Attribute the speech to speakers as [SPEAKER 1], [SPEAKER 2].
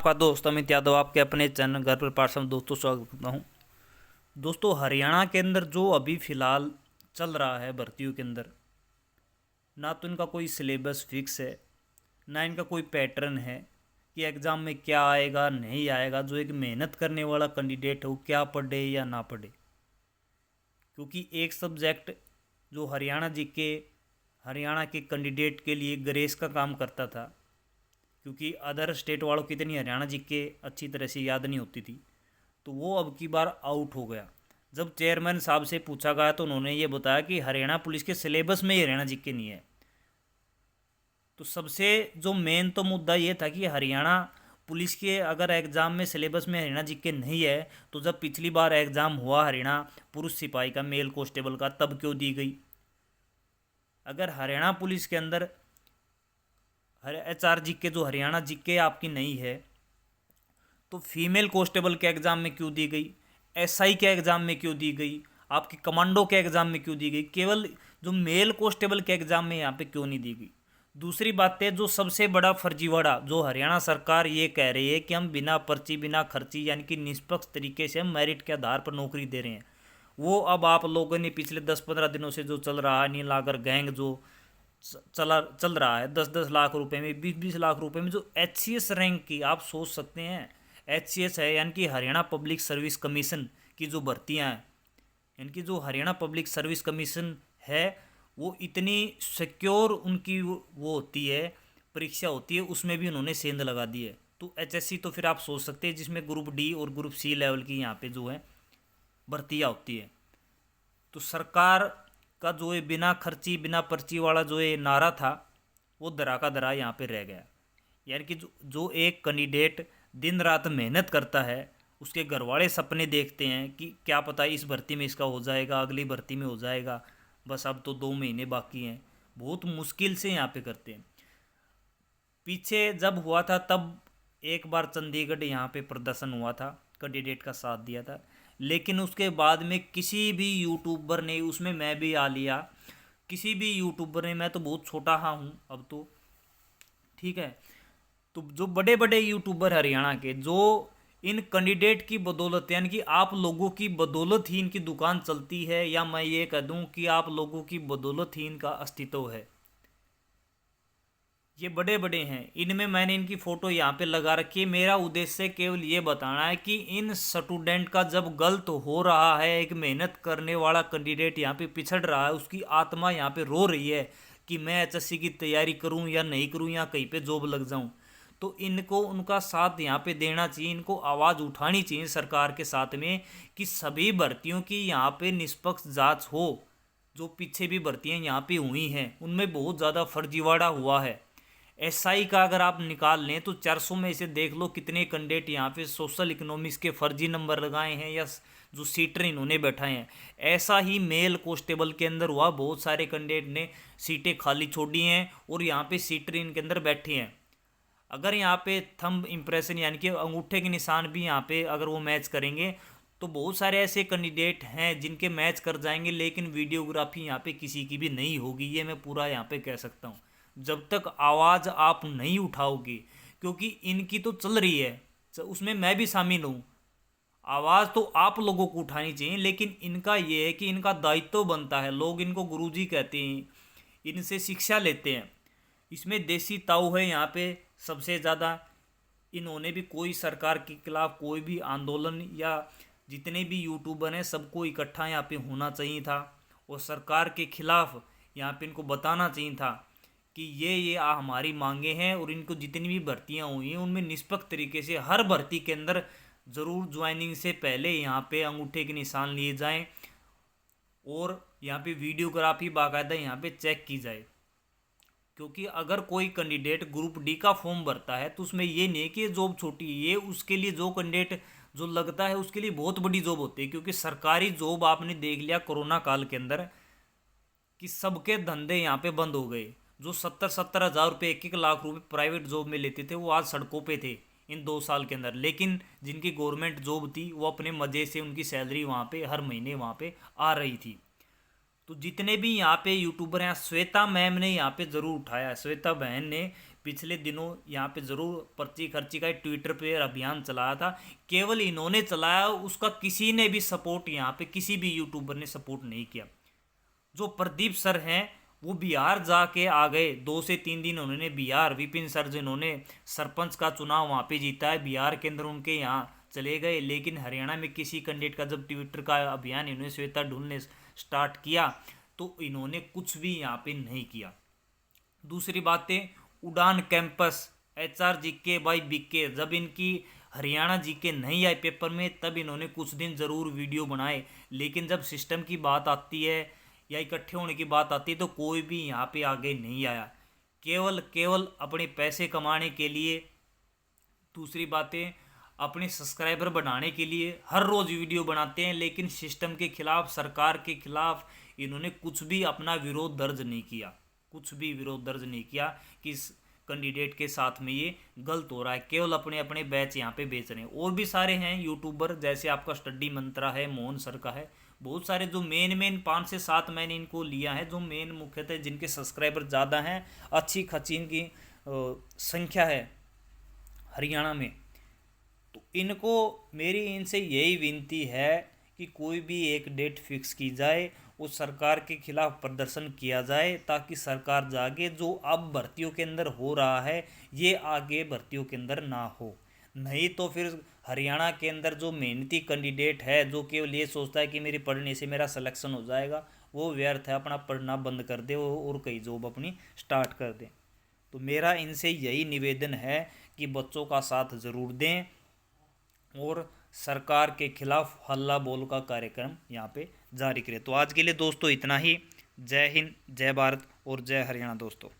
[SPEAKER 1] आपका दोस्त अमित यादव आपके अपने चैनल घर पर पाठशाला में दोस्तों स्वागत करता हूँ। दोस्तों, हरियाणा के अंदर जो अभी फ़िलहाल चल रहा है भर्तियों के अंदर, ना तो इनका कोई सिलेबस फिक्स है, ना इनका कोई पैटर्न है कि एग्ज़ाम में क्या आएगा नहीं आएगा। जो एक मेहनत करने वाला कैंडिडेट है वो क्या पढ़े या ना पढ़े, क्योंकि एक सब्जेक्ट जो हरियाणा के कैंडिडेट के लिए ग्रेस का काम करता था, क्योंकि अदर स्टेट वालों की इतनी हरियाणा जीके अच्छी तरह से याद नहीं होती थी, तो वो अब की बार आउट हो गया। जब चेयरमैन साहब से पूछा गया तो उन्होंने ये बताया कि हरियाणा पुलिस के सिलेबस में ही हरियाणा जीके नहीं है। तो सबसे जो मेन तो मुद्दा ये था कि हरियाणा पुलिस के अगर एग्ज़ाम में सिलेबस में हरियाणा जीके नहीं है, तो जब पिछली बार एग्ज़ाम हुआ हरियाणा पुरुष सिपाही का, मेल कांस्टेबल का, तब क्यों दी गई? अगर हरियाणा पुलिस के अंदर HR जीके जो हरियाणा जीके आपकी नहीं है, तो फीमेल कांस्टेबल के एग्ज़ाम में क्यों दी गई? SI के एग्ज़ाम में क्यों दी गई? आपके कमांडो के एग्ज़ाम में क्यों दी गई? केवल जो मेल कांस्टेबल के एग्ज़ाम में यहाँ पे क्यों नहीं दी गई? दूसरी बात है, जो सबसे बड़ा फर्जीवाड़ा जो हरियाणा सरकार ये कह रही है कि हम बिना पर्ची बिना खर्ची यानी कि निष्पक्ष तरीके से हम मेरिट के आधार पर नौकरी दे रहे हैं, वो अब आप लोगों ने पिछले 10-15 दिनों से जो चल रहा है नीलागर गैंग जो चल रहा है, 10-10 लाख रुपए में, 20-20 लाख रुपए में, जो HCS रैंक की, आप सोच सकते हैं HCS है यानी कि हरियाणा पब्लिक सर्विस कमीशन की जो भर्तियां हैं, यानी कि जो हरियाणा पब्लिक सर्विस कमीशन है वो इतनी सिक्योर उनकी वो होती है, परीक्षा होती है, उसमें भी उन्होंने सेंध लगा दी है। तो HSC तो फिर आप सोच सकते हैं जिसमें ग्रुप D और ग्रुप C लेवल की यहाँ पे जो है भर्तियाँ होती है। तो सरकार का जो है बिना खर्ची बिना पर्ची वाला जो ये नारा था वो दरा का दरा यहाँ पे रह गया। यानी कि जो एक कैंडिडेट दिन रात मेहनत करता है, उसके घर वाले सपने देखते हैं कि क्या पता इस भर्ती में इसका हो जाएगा, अगली भर्ती में हो जाएगा, बस अब तो 2 महीने बाकी हैं, बहुत मुश्किल से यहाँ पे करते हैं। पीछे जब हुआ था तब एक बार चंडीगढ़ यहाँ पे प्रदर्शन हुआ था, कैंडिडेट का साथ दिया था, लेकिन उसके बाद में किसी भी यूट्यूबर ने, उसमें मैं भी आ लिया, किसी भी यूट्यूबर ने, मैं तो बहुत छोटा हाँ हूँ अब तो, ठीक है, तो जो बड़े बड़े यूट्यूबर हरियाणा के, जो इन कैंडिडेट की बदौलत यानी कि आप लोगों की बदौलत ही इनकी दुकान चलती है, या मैं ये कह दूं कि आप लोगों की बदौलत ही इनका अस्तित्व है, ये बड़े बड़े हैं, इनमें मैंने इनकी फ़ोटो यहाँ पे लगा रखी है। मेरा उद्देश्य केवल ये बताना है कि इन स्टूडेंट का जब गलत हो रहा है, एक मेहनत करने वाला कैंडिडेट यहाँ पे पिछड़ रहा है, उसकी आत्मा यहाँ पे रो रही है कि मैं HSC की तैयारी करूँ या नहीं करूँ, या कहीं पे जॉब लग जाऊँ, तो इनको उनका साथ यहाँ पे देना चाहिए, इनको आवाज़ उठानी चाहिए सरकार के साथ में कि सभी भर्तियों की यहाँ पे निष्पक्ष जाँच हो। जो पीछे भी भर्तियाँ यहाँ पे हुई हैं उनमें बहुत ज़्यादा फर्जीवाड़ा हुआ है। SI का अगर आप निकाल लें तो 400 में से देख लो कितने कैंडिडेट यहाँ पे सोशल इकोनॉमिक्स के फर्जी नंबर लगाए हैं, या जो सीटर इन्होंने बैठाए हैं। ऐसा ही मेल कांस्टेबल के अंदर हुआ, बहुत सारे कैंडिडेट ने सीटें खाली छोड़ी हैं और यहाँ पे सीटर इनके अंदर बैठे हैं। अगर यहाँ पे थंब इम्प्रेशन यानी कि अंगूठे के निशान भी यहाँ पे अगर वो मैच करेंगे तो बहुत सारे ऐसे कैंडिडेट हैं जिनके मैच कर जाएंगे, लेकिन वीडियोग्राफी यहाँ पे किसी की भी नहीं होगी, ये मैं पूरा यहाँ पे कह सकता हूँ। जब तक आवाज़ आप नहीं उठाओगे, क्योंकि इनकी तो चल रही है, उसमें मैं भी शामिल हूँ, आवाज़ तो आप लोगों को उठानी चाहिए, लेकिन इनका ये है कि इनका दायित्व बनता है, लोग इनको गुरुजी कहते हैं, इनसे शिक्षा लेते हैं। इसमें देसी ताऊ है यहाँ पे सबसे ज़्यादा। इन्होंने भी कोई सरकार के खिलाफ कोई भी आंदोलन, या जितने भी यूट्यूबर हैं सबको इकट्ठा यहाँ पे होना चाहिए था और सरकार के खिलाफ यहाँ पे इनको बताना चाहिए था कि ये हमारी मांगे हैं, और इनको जितनी भी भर्तियाँ हुई हैं उनमें निष्पक्ष तरीके से हर भर्ती के अंदर ज़रूर ज्वाइनिंग से पहले यहाँ पे अंगूठे के निशान लिए जाएं और यहाँ पे वीडियोग्राफी बाकायदा यहाँ पे चेक की जाए। क्योंकि अगर कोई कैंडिडेट ग्रुप D का फॉर्म भरता है तो उसमें ये नहीं है कि ये जॉब छोटी है, ये उसके लिए जो कैंडिडेट जो लगता है उसके लिए बहुत बड़ी जॉब होती है। क्योंकि सरकारी जॉब आपने देख लिया कोरोना काल के अंदर कि सबके धंधे यहाँ पे बंद हो गए। जो 70-70 हज़ार रुपये, 1-1 लाख रुपए प्राइवेट जॉब में लेते थे वो आज सड़कों पे थे इन 2 साल के अंदर। लेकिन जिनकी गवर्नमेंट जॉब थी वो अपने मज़े से उनकी सैलरी वहाँ पे हर महीने वहाँ पे आ रही थी। तो जितने भी यहाँ पे यूट्यूबर हैं, श्वेता मैम ने यहाँ पे ज़रूर उठाया, श्वेता बहन ने पिछले दिनों यहाँ पे ज़रूर पर्ची खर्ची का ट्विटर पे अभियान चलाया था, केवल इन्होंने चलाया, उसका किसी ने भी सपोर्ट, यहाँ पे किसी भी यूट्यूबर ने सपोर्ट नहीं किया। जो प्रदीप सर हैं वो बिहार जाके आ गए, 2 से 3 दिन उन्होंने बिहार, विपिन सर जिन्होंने सरपंच का चुनाव वहाँ पे जीता है बिहार के अंदर, उनके यहाँ चले गए। लेकिन हरियाणा में किसी कैंडिडेट का जब ट्विटर का अभियान इन्होंने श्वेता ढूंढने स्टार्ट किया तो इन्होंने कुछ भी यहाँ पे नहीं किया। दूसरी बातें, उड़ान campus HR GK by BK, जब इनकी हरियाणा GK नहीं आई पेपर में तब इन्होंने कुछ दिन ज़रूर वीडियो बनाए, लेकिन जब सिस्टम की बात आती है या इकट्ठे होने की बात आती है तो कोई भी यहाँ पे आगे नहीं आया, केवल अपने पैसे कमाने के लिए, दूसरी बातें अपने सब्सक्राइबर बढ़ाने के लिए हर रोज़ वीडियो बनाते हैं, लेकिन सिस्टम के खिलाफ, सरकार के खिलाफ इन्होंने कुछ भी अपना विरोध दर्ज नहीं किया, कुछ भी विरोध दर्ज नहीं किया कि इस कैंडिडेट के साथ में ये गलत हो रहा है। केवल अपने अपने बैच यहाँ पे बेच रहे हैं। और भी सारे हैं यूट्यूबर, जैसे आपका स्टडी मंत्रा है, मोहन सर का है, बहुत सारे जो मेन 5 से 7 मैंने इनको लिया है, जो मेन मुख्यतः जिनके सब्सक्राइबर ज़्यादा हैं, अच्छी खासी इनकी संख्या है हरियाणा में। तो इनको मेरी इनसे यही विनती है कि कोई भी एक डेट फिक्स की जाए, उस सरकार के खिलाफ प्रदर्शन किया जाए, ताकि सरकार जागे। जो अब भर्तियों के अंदर हो रहा है ये आगे भर्तियों के अंदर ना हो, नहीं तो फिर हरियाणा के अंदर जो मेहनती कैंडिडेट है, जो केवल ये सोचता है कि मेरी पढ़ने से मेरा सिलेक्शन हो जाएगा, वो व्यर्थ है, अपना पढ़ना बंद कर दे और कई जॉब अपनी स्टार्ट कर दे। तो मेरा इनसे यही निवेदन है कि बच्चों का साथ ज़रूर दें और सरकार के खिलाफ हल्ला बोल का कार्यक्रम यहाँ पे जारी करें। तो आज के लिए दोस्तों इतना ही। जय हिंद, जय भारत और जय हरियाणा दोस्तों।